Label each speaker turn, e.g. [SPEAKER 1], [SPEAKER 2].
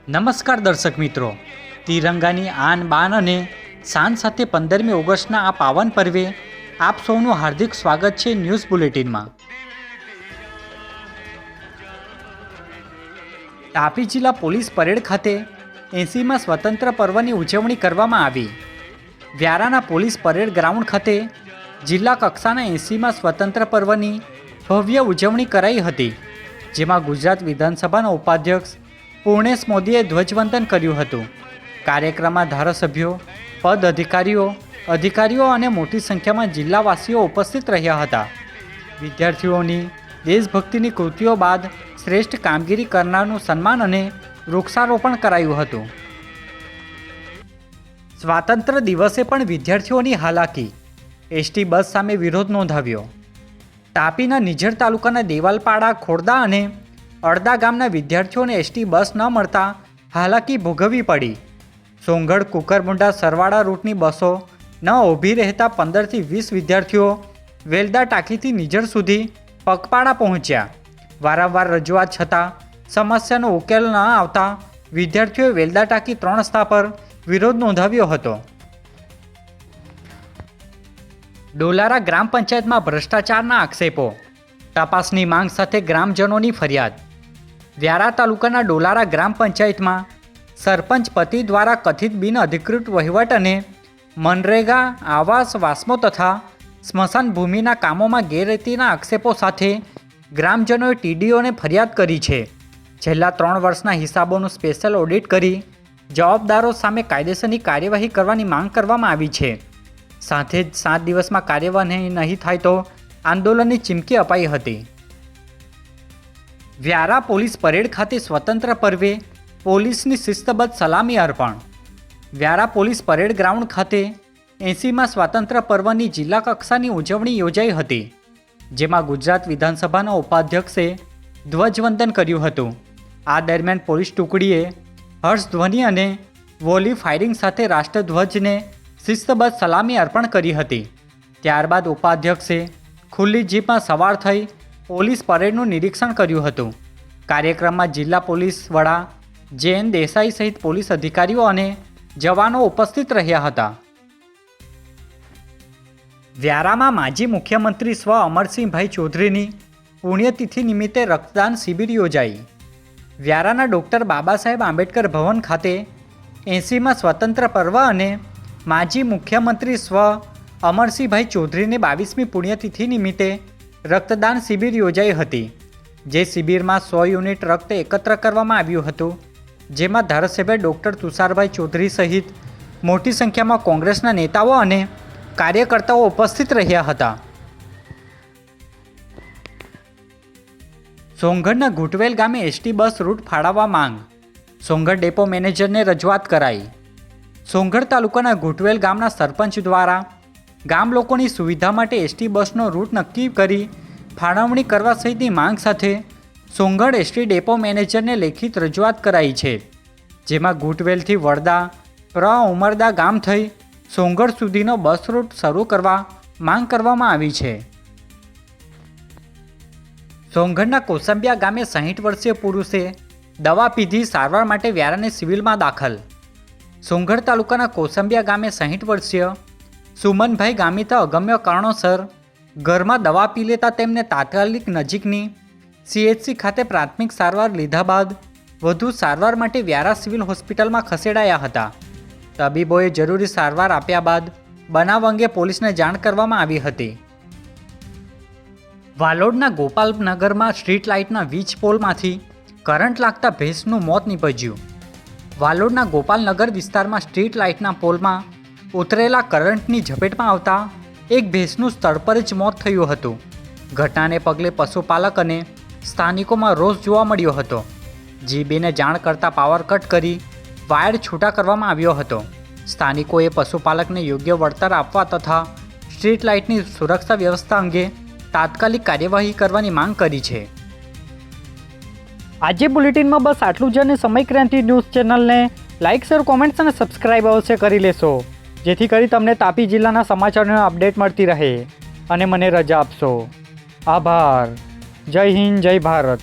[SPEAKER 1] નમસ્કાર દર્શક મિત્રો, તિરંગાની આન બાન અને શાન સાથે 15મી ઓગસ્ટના આ પાવન પર્વે આપ સૌનું હાર્દિક સ્વાગત છે ન્યૂઝ બુલેટિનમાં। તાપી જિલ્લા પોલીસ પરેડ ખાતે 80મા સ્વતંત્ર પર્વની ઉજવણી કરવામાં આવી। વ્યારાના પોલીસ પરેડ ગ્રાઉન્ડ ખાતે જિલ્લા કક્ષાના 80મા સ્વતંત્ર પર્વની ભવ્ય ઉજવણી કરાઈ હતી, જેમાં ગુજરાત વિધાનસભાના ઉપાધ્યક્ષ પૂર્ણેશ મોદીએ ધ્વજવંદન કર્યું હતું। કાર્યક્રમમાં ધારાસભ્યો, પદ અધિકારીઓ અને મોટી સંખ્યામાં જિલ્લાવાસીઓ ઉપસ્થિત રહ્યા હતા। વિદ્યાર્થીઓની દેશભક્તિની કૃતિઓ બાદ શ્રેષ્ઠ કામગીરી કરનારનું સન્માન અને વૃક્ષારોપણ કરાયું હતું। સ્વાતંત્ર્ય દિવસે પણ વિદ્યાર્થીઓની હાલાકી, એસટી બસ સામે વિરોધ નોંધાવ્યો। તાપીના નિઝર તાલુકાના દેવાલપાડા, ખોડદા અને અડદા ગામના વિદ્યાર્થીઓને એસટી બસ ન મળતા હાલાકી ભોગવવી પડી। સોંગઢ કુકરમુંડા સરવાળા રૂટની બસો ન ઊભી રહેતા 15થી 20 વિદ્યાર્થીઓ વેલદા ટાંકીથી નિઝર સુધી પગપાળા પહોંચ્યા। વારંવાર રજૂઆત છતાં સમસ્યાનો ઉકેલ ન આવતા વિદ્યાર્થીઓએ વેલદા ટાંકી 3 રસ્તા પર વિરોધ નોંધાવ્યો હતો। ડોલારા ગ્રામ પંચાયતમાં ભ્રષ્ટાચારના આક્ષેપો, તપાસની માંગ સાથે ગ્રામજનોની ફરિયાદ। વ્યારા તાલુકાના ડોલારા ગ્રામ પંચાયતમાં સરપંચ પતિ દ્વારા કથિત બિનઅધિકૃત વહીવટ અને મનરેગા, આવાસ, વાસ્મો તથા સ્મશાન ભૂમિના કામોમાં ગેરરીતિના આક્ષેપો સાથે ગ્રામજનોએ ટીડીઓને ફરિયાદ કરી છે। છેલ્લા 3 વર્ષના હિસાબોનું સ્પેશિયલ ઓડિટ કરી જવાબદારો સામે કાયદેસરની કાર્યવાહી કરવાની માંગ કરવામાં આવી છે। સાથે જ 7 દિવસમાં કાર્યવાહી નહીં થાય તો આંદોલનની ચીમકી અપાઈ હતી। વ્યારા પોલીસ પરેડ ખાતે સ્વતંત્ર પર્વે પોલીસની શિસ્તબદ્ધ સલામી અર્પણ। વ્યારા પોલીસ પરેડ ગ્રાઉન્ડ ખાતે 80મા સ્વાતંત્ર્ય પર્વની જિલ્લા કક્ષાની ઉજવણી યોજાઈ હતી, જેમાં ગુજરાત વિધાનસભાના ઉપાધ્યક્ષે ધ્વજવંદન કર્યું હતું। આ દરમિયાન પોલીસ ટુકડીએ હર્ષધ્વનિ અને વોલી ફાયરિંગ સાથે રાષ્ટ્રધ્વજને શિસ્તબદ્ધ સલામી અર્પણ કરી હતી। ત્યારબાદ ઉપાધ્યક્ષે ખુલ્લી જીપમાં સવાર થઈ પોલીસ પરેડનું નિરીક્ષણ કર્યું હતું। કાર્યક્રમમાં જિલ્લા પોલીસ વડા જૈન દેસાઈ સહિત પોલીસ અધિકારીઓ અને જવાનો ઉપસ્થિત રહ્યા હતા। વ્યારામાં માજી મુખ્યમંત્રી સ્વ અમરસિંહભાઈ ચૌધરીની પુણ્યતિથિ નિમિત્તે રક્તદાન શિબિર યોજાઈ। વ્યારાના ડૉક્ટર બાબા સાહેબ આંબેડકર ભવન ખાતે 80મા સ્વતંત્ર પર્વ અને માજી મુખ્યમંત્રી સ્વ અમરસિંહભાઈ ચૌધરીની 22મી પુણ્યતિથિ નિમિત્તે રક્તદાન શિબિર યોજાઈ હતી, જે શિબિરમાં 100 યુનિટ રક્ત એકત્ર કરવામાં આવ્યું હતું, જેમાં ધારાસભ્ય ડૉક્ટર તુષારભાઈ ચૌધરી સહિત મોટી સંખ્યામાં કોંગ્રેસના નેતાઓ અને કાર્યકર્તાઓ ઉપસ્થિત રહ્યા હતા। સોંગઢના ઘુટવેલ ગામે એસટી બસ રૂટ ફાળવવા માંગ, સોંગઢ ડેપો મેનેજરને રજૂઆત કરાઈ। સોંગઢ તાલુકાના ઘુટવેલ ગામના સરપંચ દ્વારા ગામ લોકોની સુવિધા માટે એસટી બસનો રૂટ નક્કી કરી ફાળવણી કરવા સહિતની માંગ સાથે સોંગઢ એસટી ડેપો મેનેજરને લેખિત રજૂઆત કરાઈ છે, જેમાં ઘુટવેલથી વડદા ઉમરદા ગામ થઈ સોંગઢ સુધીનો બસ રૂટ શરૂ કરવા માંગ કરવામાં આવી છે। સોંગઢના કોસંબિયા ગામે 60 વર્ષીય પુરુષે દવા પીધી, સારવાર માટે વ્યારાની સિવિલમાં દાખલ। સોંગઢ તાલુકાના કોસંબિયા ગામે 60 વર્ષીય સુમનભાઈ ગામિતા અગમ્ય કારણોસર ઘરમાં દવા પી લેતા તેમને તાત્કાલિક નજીકની CHC ખાતે પ્રાથમિક સારવાર લીધા બાદ વધુ સારવાર માટે વ્યારા સિવિલ હોસ્પિટલમાં ખસેડાયા હતા। તબીબોએ જરૂરી સારવાર આપ્યા બાદ બનાવ અંગે પોલીસને જાણ કરવામાં આવી હતી। વાલોડના ગોપાલનગરમાં સ્ટ્રીટ લાઇટના વીજ પોલમાંથી કરંટ લાગતા ભેંસનું મોત નીપજ્યું। વાલોડના ગોપાલનગર વિસ્તારમાં સ્ટ્રીટ લાઇટના પોલમાં ઉતરેલા કરંટની ઝપેટમાં આવતા એક ભેંસનું સ્થળ પર જ મોત થયું હતું। ઘટનાને પગલે પશુપાલક અને સ્થાનિકોમાં રોષ જોવા મળ્યો હતો। જીબીને જાણ કરતાં પાવર કટ કરી વાયર છૂટા કરવામાં આવ્યો હતો। સ્થાનિકોએ પશુપાલકને યોગ્ય વળતર આપવા તથા સ્ટ્રીટ લાઇટની સુરક્ષા વ્યવસ્થા અંગે તાત્કાલિક કાર્યવાહી કરવાની માંગ કરી છે। આજે બુલેટિનમાં બસ આટલું જ, અને સમય ક્રાંતિ ન્યૂઝ ચેનલને લાઇક, શેર, કોમેન્ટ્સ અને સબસ્ક્રાઇબ અવશ્ય કરી લેશો, જેથી કરી તમને તાપી જિલ્લાના સમાચારોની અપડેટ મળતી રહે, અને મને રજા આપશો। આભાર। જય હિન્દ, જય ભારત।